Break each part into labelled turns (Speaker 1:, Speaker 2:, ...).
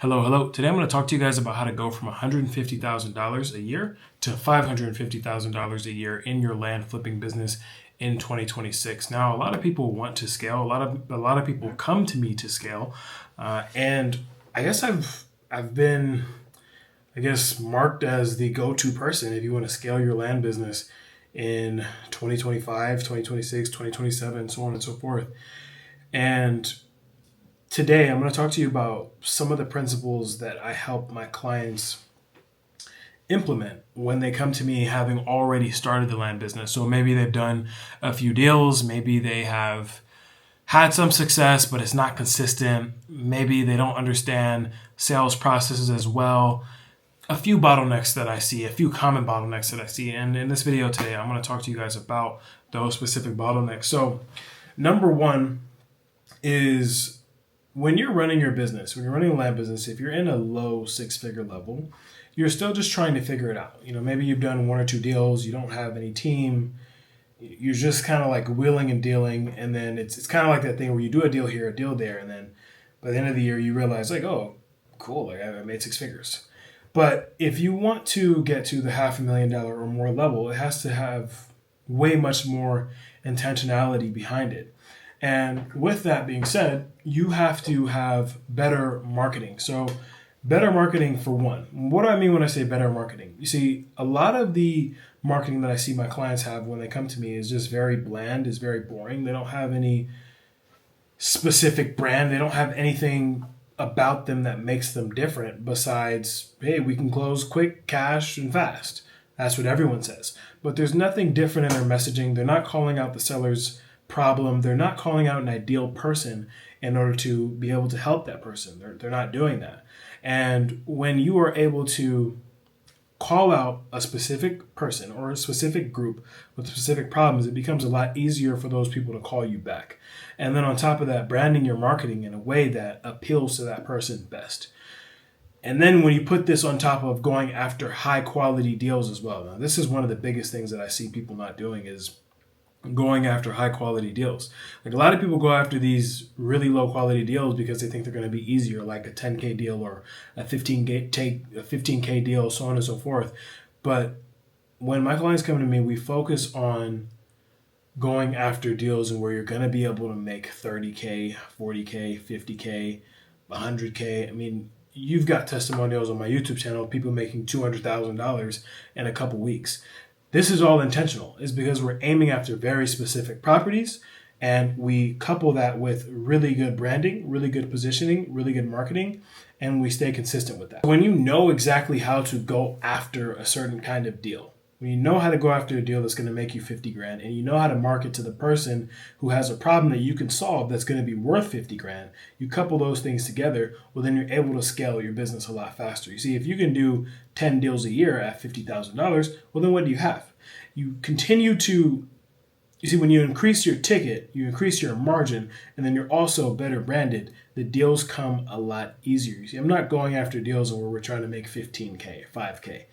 Speaker 1: Hello, hello. Today I'm going to talk to you guys about how to go from $150,000 a year to $550,000 a year in your land flipping business in 2026. Now, a lot of people want to scale. A lot of people come to me to scale, and I guess I've been marked as the go-to person if you want to scale your land business in 2025, 2026, 2027, so on and so forth. And today, I'm going to talk to you about some of the principles that I help my clients implement when they come to me having already started the land business. So maybe they've done a few deals, maybe they have had some success, but it's not consistent. Maybe they don't understand sales processes as well. A few bottlenecks that I see, a few common bottlenecks that I see. And in this video today, I'm going to talk to you guys about those specific bottlenecks. So, number one is when you're running your business, when you're running a land business, if you're in a low six-figure level, you're still just trying to figure it out. Maybe you've done one or two deals, you don't have any team, you're just kind of like wheeling and dealing, and then it's kind of like that thing where you do a deal here, a deal there, and then by the end of the year you realize like, oh, cool, like I made six figures. But if you want to get to the $500,000 or more level, it has to have way much more intentionality behind it. And with that being said, you have to have better marketing. So better marketing for one. What do I mean when I say better marketing? You see, a lot of the marketing that I see my clients have when they come to me is just very bland, is very boring. They don't have any specific brand. They don't have anything about them that makes them different besides, hey, we can close quick, cash, and fast. That's what everyone says. But there's nothing different in their messaging. They're not calling out the seller's problem. They're not calling out an ideal person in order to be able to help that person. They're not doing that. And when you are able to call out a specific person or a specific group with specific problems, it becomes a lot easier for those people to call you back. And then on top of that, branding your marketing in a way that appeals to that person best. And then when you put this on top of going after high quality deals as well. Now, this is one of the biggest things that I see people not doing is going after high quality deals. Like a lot of people go after these really low quality deals because they think they're going to be easier, like a 10K deal or a 15K deal, so on and so forth. But when my clients come to me, we focus on going after deals and where you're going to be able to make 30K, 40K, 50K, 100K. I mean, you've got testimonials on my YouTube channel of people making $200,000 in a couple weeks. This is all intentional. It's because we're aiming after very specific properties and we couple that with really good branding, really good positioning, really good marketing, and we stay consistent with that. When you know exactly how to go after a certain kind of deal, when you know how to go after a deal that's going to make you 50 grand and you know how to market to the person who has a problem that you can solve that's going to be worth 50 grand, you couple those things together, well, then you're able to scale your business a lot faster. You see, if you can do 10 deals a year at $50,000, well, then what do you have? You continue to, you see, when you increase your ticket, you increase your margin, and then you're also better branded, the deals come a lot easier. You see, I'm not going after deals where we're trying to make 15K, 5K.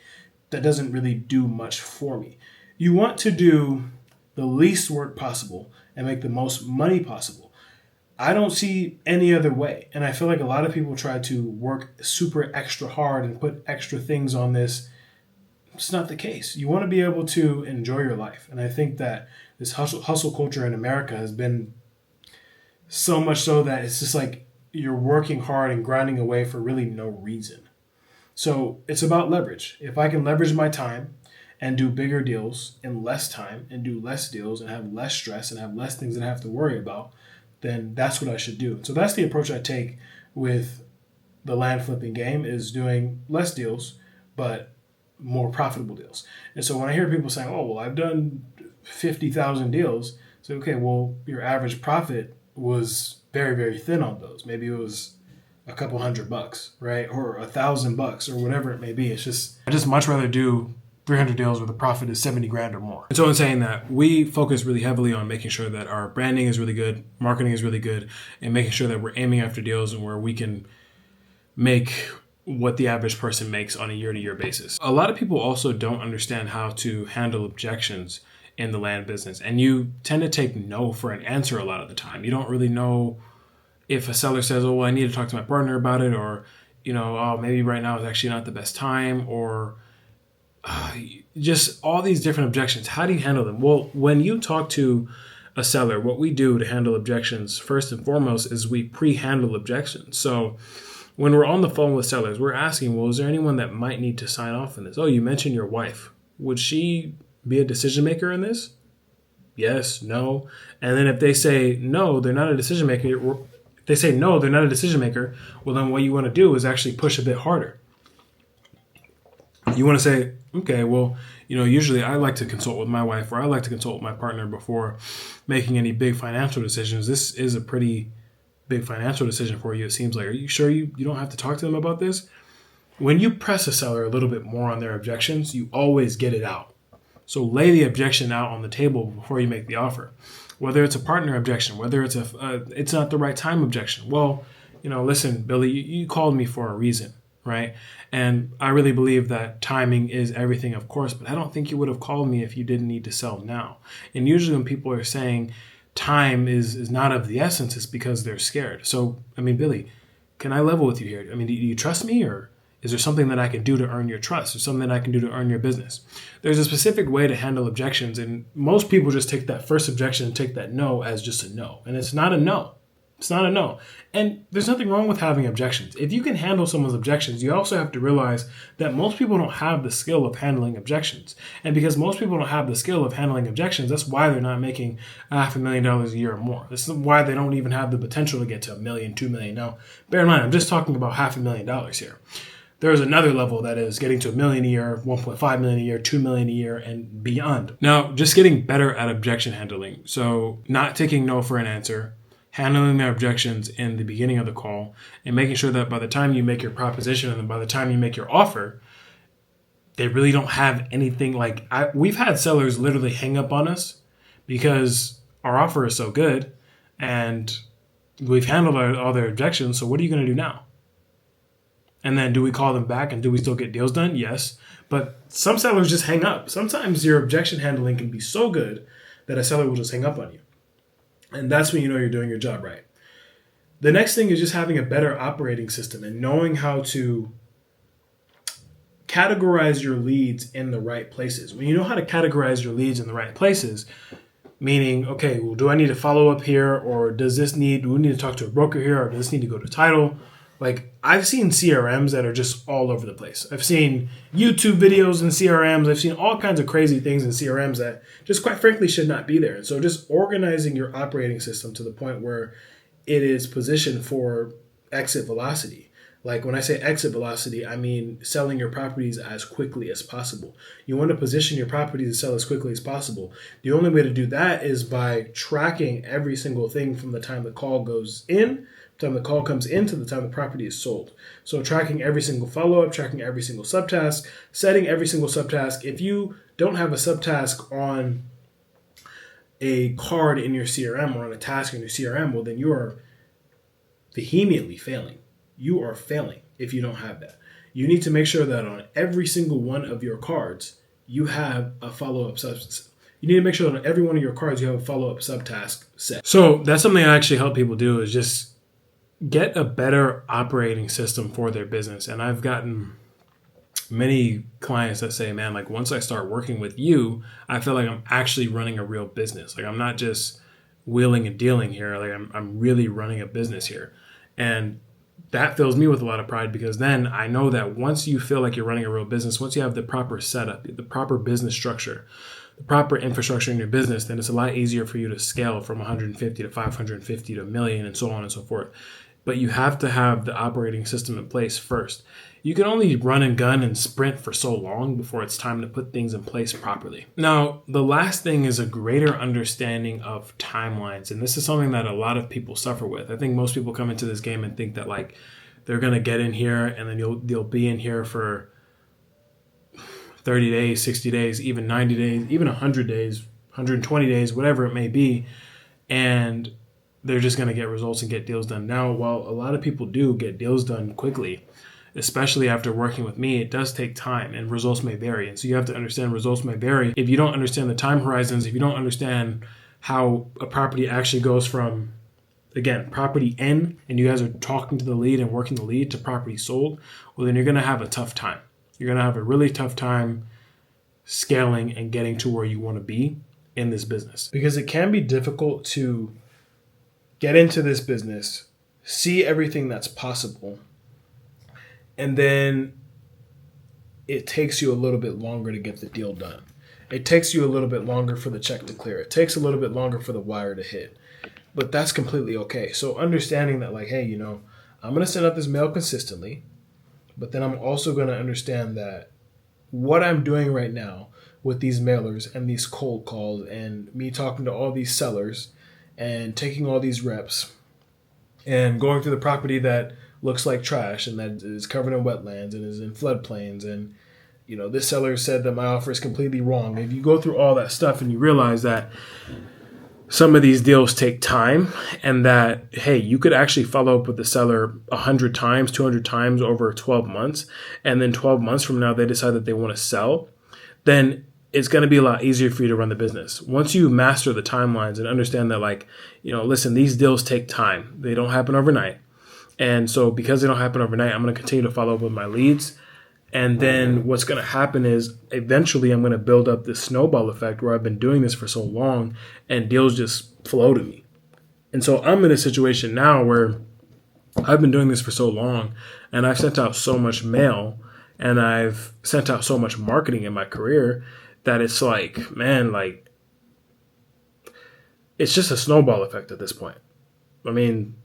Speaker 1: That doesn't really do much for me. You want to do the least work possible and make the most money possible. I don't see any other way. And I feel like a lot of people try to work super extra hard and put extra things on this. It's not the case. You want to be able to enjoy your life. And I think that this hustle culture in America has been so much so that it's just like you're working hard and grinding away for really no reason. So it's about leverage. If I can leverage my time and do bigger deals in less time and do less deals and have less stress and have less things that I have to worry about, then that's what I should do. So that's the approach I take with the land flipping game, is doing less deals, but more profitable deals. And so when I hear people saying, oh, well, I've done 50,000 deals, so okay, well, your average profit was very, very thin on those. Maybe it was a couple $100, right? Or $1,000 or whatever it may be. It's just, I just much rather do 300 deals where the profit is 70 grand or more. And so in saying that, we focus really heavily on making sure that our branding is really good, marketing is really good, and making sure that we're aiming after deals and where we can make what the average person makes on a year-to-year basis. A lot of people also don't understand how to handle objections in the land business, and you tend to take no for an answer a lot of the time. You don't really know if a seller says, oh, well, I need to talk to my partner about it, or oh, maybe right now is actually not the best time, or just all these different objections. How do you handle them? Well, when you talk to a seller, what we do to handle objections, first and foremost, is we pre-handle objections. So when we're on the phone with sellers, we're asking, well, is there anyone that might need to sign off on this? Oh, you mentioned your wife. Would she be a decision maker in this? Yes, no. And then if they say no, they're not a decision maker. If they say no, they're not a decision maker. Well, then what you want to do is actually push a bit harder. You want to say, okay, well, usually I like to consult with my wife, or I like to consult with my partner before making any big financial decisions. This is a pretty big financial decision for you, it seems like. Are you sure you don't have to talk to them about this? When you press a seller a little bit more on their objections, you always get it out. So lay the objection out on the table before you make the offer. Whether it's a partner objection, whether it's it's not the right time objection. Well, listen, Billy, you called me for a reason, right? And I really believe that timing is everything, of course, but I don't think you would have called me if you didn't need to sell now. And usually when people are saying time is not of the essence, it's because they're scared. So, Billy, can I level with you here? Do you trust me, or is there something that I can do to earn your trust, or something that I can do to earn your business? There's a specific way to handle objections, and most people just take that first objection and take that no as just a no. And it's not a no. It's not a no. And there's nothing wrong with having objections. If you can handle someone's objections, you also have to realize that most people don't have the skill of handling objections. And because most people don't have the skill of handling objections, that's why they're not making $500,000 a year or more. This is why they don't even have the potential to get to $1 million, $2 million. Now, bear in mind, I'm just talking about $500,000 here. There's another level that is getting to $1 million a year, $1.5 million a year, $2 million a year, and beyond. Now, just getting better at objection handling. So not taking no for an answer, handling their objections in the beginning of the call, and making sure that by the time you make your proposition and then by the time you make your offer, they really don't have anything. We've had sellers literally hang up on us because our offer is so good and we've handled all their objections. So what are you going to do now? And then do we call them back and do we still get deals done? Yes. But some sellers just hang up. Sometimes your objection handling can be so good that a seller will just hang up on you. And that's when you know you're doing your job right. The next thing is just having a better operating system and knowing how to categorize your leads in the right places. When you know how to categorize your leads in the right places, meaning, okay, well, do I need to follow up here, or do we need to talk to a broker here, or does this need to go to title? I've seen CRMs that are just all over the place. I've seen YouTube videos in CRMs. I've seen all kinds of crazy things in CRMs that just quite frankly should not be there. And so just organizing your operating system to the point where it is positioned for exit velocity. When I say exit velocity, I mean selling your properties as quickly as possible. You want to position your properties to sell as quickly as possible. The only way to do that is by tracking every single thing from the time the call goes in, time the call comes in, to the time the property is sold. So tracking every single follow-up, tracking every single subtask, setting every single subtask. If you don't have a subtask on a card in your CRM or on a task in your CRM, well, then you are vehemently failing. You are failing if you don't have that. You need to make sure that on every single one of your cards, you have a follow-up subtask. You need to make sure that on every one of your cards, you have a follow-up subtask set. So that's something I actually help people do, is just get a better operating system for their business. And I've gotten many clients that say, man, once I start working with you, I feel like I'm actually running a real business. I'm not just wheeling and dealing here. I'm really running a business here. And that fills me with a lot of pride, because then I know that once you feel like you're running a real business, once you have the proper setup, the proper business structure, the proper infrastructure in your business, then it's a lot easier for you to scale from 150 to 550 to a million and so on and so forth. But you have to have the operating system in place first. You can only run and gun and sprint for so long before it's time to put things in place properly. Now, the last thing is a greater understanding of timelines. And this is something that a lot of people suffer with. I think most people come into this game and think that they're going to get in here and then they'll be in here for 30 days, 60 days, even 90 days, even 100 days, 120 days, whatever it may be. And they're just going to get results and get deals done. Now, while a lot of people do get deals done quickly, especially after working with me, it does take time and results may vary. And so you have to understand results may vary. If you don't understand the time horizons, if you don't understand how a property actually goes from again, property in, and you guys are talking to the lead and working the lead to property sold, well, then you're going to have a tough time. You're going to have a really tough time scaling and getting to where you want to be in this business, because it can be difficult to get into this business, see everything that's possible, and then it takes you a little bit longer to get the deal done. It takes you a little bit longer for the check to clear. It takes a little bit longer for the wire to hit. But that's completely okay. So understanding that, like, hey, I'm going to send out this mail consistently, but then I'm also going to understand that what I'm doing right now with these mailers and these cold calls and me talking to all these sellers and taking all these reps and going through the property that looks like trash and that is covered in wetlands and is in floodplains, and this seller said that my offer is completely wrong. If you go through all that stuff and you realize that some of these deals take time, and that, hey, you could actually follow up with the seller 100 times, 200 times over 12 months, and then 12 months from now they decide that they want to sell, then it's going to be a lot easier for you to run the business. Once you master the timelines and understand that, like, listen, these deals take time. They don't happen overnight. And so because they don't happen overnight, I'm going to continue to follow up with my leads. And then what's going to happen is eventually I'm going to build up this snowball effect where I've been doing this for so long and deals just flow to me. And so I'm in a situation now where I've been doing this for so long and I've sent out so much mail and I've sent out so much marketing in my career that it's like, man, like, it's just a snowball effect at this point. I mean,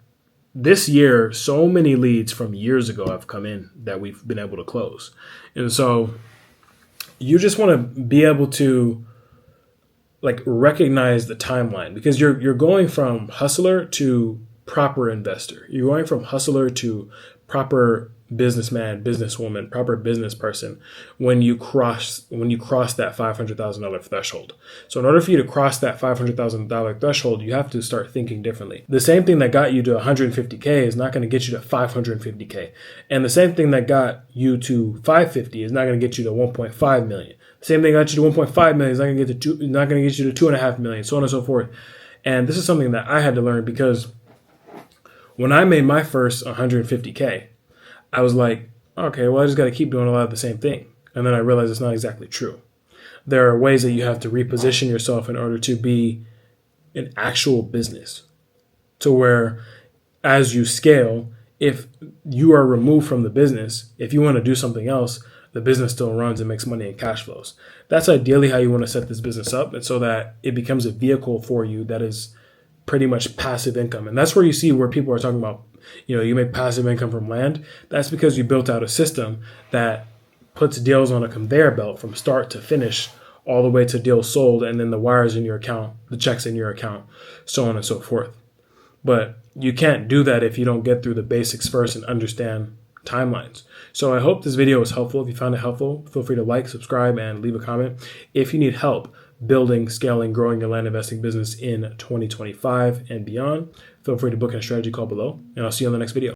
Speaker 1: this year, so many leads from years ago have come in that we've been able to close. And so you just want to be able to, like, recognize the timeline, because you're going from hustler to proper investor. You're going from hustler to proper businessman, businesswoman, proper business person when you cross that $500,000 threshold. So in order for you to cross that $500,000 threshold, you have to start thinking differently. The same thing that got you to 150K is not going to get you to 550K. And the same thing that got you to 550 is not going to get you to 1.5 million. The same thing that got you to 1.5 million is not going to get you to 2.5 million, so on and so forth. And this is something that I had to learn, because when I made my first 150K, I was like, okay, well, I just got to keep doing a lot of the same thing. And then I realized it's not exactly true. There are ways that you have to reposition yourself in order to be an actual business, to where as you scale, if you are removed from the business, if you want to do something else, the business still runs and makes money and cash flows. That's ideally how you want to set this business up, and so that it becomes a vehicle for you that is pretty much passive income. And that's where you see where people are talking about, you make passive income from land. That's because you built out a system that puts deals on a conveyor belt from start to finish, all the way to deals sold, and then the wires in your account, the checks in your account, so on and so forth. But you can't do that if you don't get through the basics first and understand timelines. So I hope this video was helpful. If you found it helpful, feel free to like, subscribe, and leave a comment. If you need help building, scaling, growing your land investing business in 2025 and beyond, feel free to book in a strategy call below, and I'll see you on the next video.